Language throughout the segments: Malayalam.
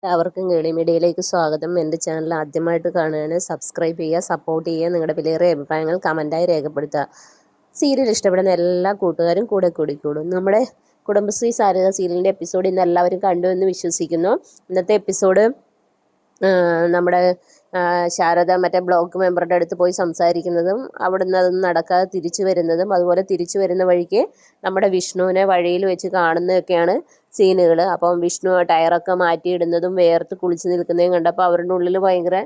എല്ലാവർക്കും കേളി മീഡിയയിലേക്ക് സ്വാഗതം. എൻ്റെ ചാനൽ ആദ്യമായിട്ട് കാണുകയാണ്, സബ്സ്ക്രൈബ് ചെയ്യുക, സപ്പോർട്ട് ചെയ്യുക, നിങ്ങളുടെ വിലയേറിയ അഭിപ്രായങ്ങൾ കമൻറ്റായി രേഖപ്പെടുത്തുക. സീരിയൽ ഇഷ്ടപ്പെടുന്ന എല്ലാ കൂട്ടുകാരും കൂടെ കൂടിക്കൂടും. നമ്മുടെ കുടുംബശ്രീ സാരഥ സീരിയലിൻ്റെ എപ്പിസോഡ് ഇന്ന് എല്ലാവരും കണ്ടു എന്ന് വിശ്വസിക്കുന്നു. ഇന്നത്തെ എപ്പിസോഡ് നമ്മുടെ ശാരദ മറ്റേ ബ്ലോക്ക് മെമ്പറുടെ അടുത്ത് പോയി സംസാരിക്കുന്നതും അവിടുന്ന് അതൊന്നും നടക്കാതെ തിരിച്ചു വരുന്നതും, അതുപോലെ തിരിച്ചു വരുന്ന വഴിക്ക് നമ്മുടെ വിഷ്ണുവിനെ വഴിയിൽ വെച്ച് കാണുന്നതൊക്കെയാണ് സീനുകൾ. അപ്പം വിഷ്ണു ടയറൊക്കെ മാറ്റിയിടുന്നതും വേർത്ത് കുളിച്ച് നിൽക്കുന്നതും കണ്ടപ്പോൾ അവരുടെ ഉള്ളിൽ ഭയങ്കര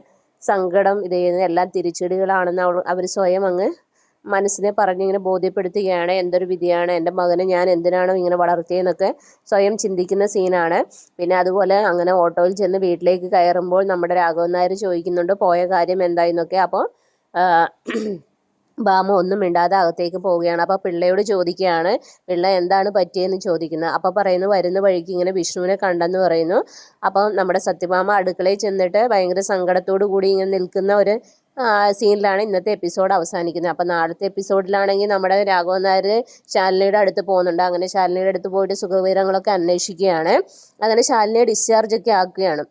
സങ്കടം. ഇത് എല്ലാം തിരിച്ചടികളാണെന്ന് അവർ സ്വയം അങ്ങ് മനസ്സിനെ പറഞ്ഞിങ്ങനെ ബോധ്യപ്പെടുത്തുകയാണ്. എന്തൊരു വിധിയാണ്, എൻ്റെ മകനെ ഞാൻ എന്തിനാണോ ഇങ്ങനെ വളർത്തിയെന്നൊക്കെ സ്വയം ചിന്തിക്കുന്ന സീനാണ്. പിന്നെ അതുപോലെ അങ്ങനെ ഓട്ടോയിൽ ചെന്ന് വീട്ടിലേക്ക് കയറുമ്പോൾ നമ്മുടെ രാഘവൻ നായർ ചോദിക്കുന്നുണ്ട് പോയ കാര്യം എന്തായെന്നൊക്കെ. അപ്പോൾ ഭാമ ഒന്നും മിണ്ടാതെ അകത്തേക്ക് പോവുകയാണ്. അപ്പോൾ പിള്ളയോട് ചോദിക്കുകയാണ്, പിള്ള എന്താണ് പറ്റിയെന്ന് ചോദിക്കുന്നത്. അപ്പോൾ പറയുന്നു വരുന്ന വഴിക്ക് ഇങ്ങനെ വിഷ്ണുവിനെ കണ്ടെന്ന് പറയുന്നു. അപ്പം നമ്മുടെ സത്യഭാമ അടുക്കളയിൽ ചെന്നിട്ട് ഭയങ്കര സങ്കടത്തോടു കൂടി ഇങ്ങനെ നിൽക്കുന്ന ഒരു സീനിലാണ് ഇന്നത്തെ എപ്പിസോഡ് അവസാനിക്കുന്നത്. അപ്പം നാളത്തെ എപ്പിസോഡിലാണെങ്കിൽ നമ്മുടെ രാഘവൻ നായർ ശാലിനിയുടെ അടുത്ത് പോകുന്നുണ്ട്. അങ്ങനെ ശാലിനിയുടെ അടുത്ത് പോയിട്ട് സുഖവിവരങ്ങളൊക്കെ അന്വേഷിക്കുകയാണ്. അങ്ങനെ ശാലിനിയെ ഡിസ്ചാർജൊക്കെ ആക്കുകയാണ്.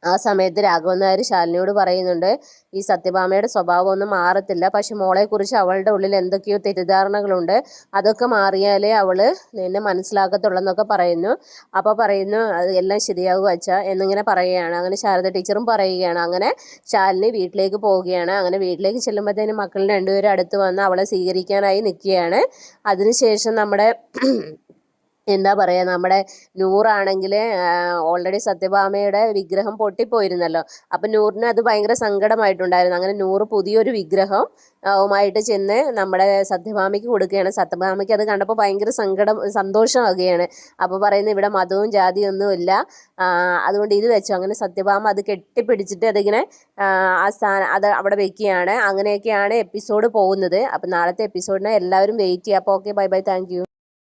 ആ സമയത്ത് രാഘവൻ നായർ ശാലിനിയോട് പറയുന്നുണ്ട്, ഈ സത്യഭാമയുടെ സ്വഭാവമൊന്നും മാറത്തില്ല, പക്ഷെ മോളെക്കുറിച്ച് അവളുടെ ഉള്ളിൽ എന്തൊക്കെയോ തെറ്റിദ്ധാരണകളുണ്ട്, അതൊക്കെ മാറിയാലേ അവൾ നിന്നെ മനസ്സിലാക്കത്തുള്ളെന്നൊക്കെ പറയുന്നു. അപ്പോൾ പറയുന്നു അത് എല്ലാം ശരിയാകും അച്ഛാ എന്നിങ്ങനെ പറയുകയാണ്. അങ്ങനെ ശാരദ ടീച്ചറും പറയുകയാണ്. അങ്ങനെ ശാലിനി വീട്ടിലേക്ക് പോവുകയാണ്. അങ്ങനെ വീട്ടിലേക്ക് ചെല്ലുമ്പോഴത്തേനും മക്കൾ രണ്ടുപേരും അടുത്ത് വന്ന് അവളെ സ്വീകരിക്കാനായി നിൽക്കുകയാണ്. അതിനുശേഷം നമ്മുടെ എന്താ പറയുക, നമ്മുടെ നൂറാണെങ്കിൽ ഓൾറെഡി സത്യഭാമയുടെ വിഗ്രഹം പൊട്ടിപ്പോയിരുന്നല്ലോ. അപ്പം നൂറിന് അത് ഭയങ്കര സങ്കടമായിട്ടുണ്ടായിരുന്നു. അങ്ങനെ നൂറ് പുതിയൊരു വിഗ്രഹം വുമായിട്ട് ചെന്ന് നമ്മുടെ സത്യഭാമയ്ക്ക് കൊടുക്കുകയാണ്. സത്യഭാമയ്ക്ക് അത് കണ്ടപ്പോൾ ഭയങ്കര സന്തോഷമാകുകയാണ്. അപ്പോൾ പറയുന്നത് ഇവിടെ മതവും ജാതിയൊന്നും ഇല്ല, അതുകൊണ്ട് ഇത് വെച്ചു. അങ്ങനെ സത്യഭാമ അത് കെട്ടിപ്പിടിച്ചിട്ട് അതിങ്ങനെ അത് അവിടെ വെക്കുകയാണ്. അങ്ങനെയൊക്കെയാണ് എപ്പിസോഡ് പോകുന്നത്. അപ്പം നാളത്തെ എപ്പിസോഡിനെ എല്ലാവരും വെയിറ്റ് ചെയ്യുക. അപ്പോൾ okay, bye bye, thank you.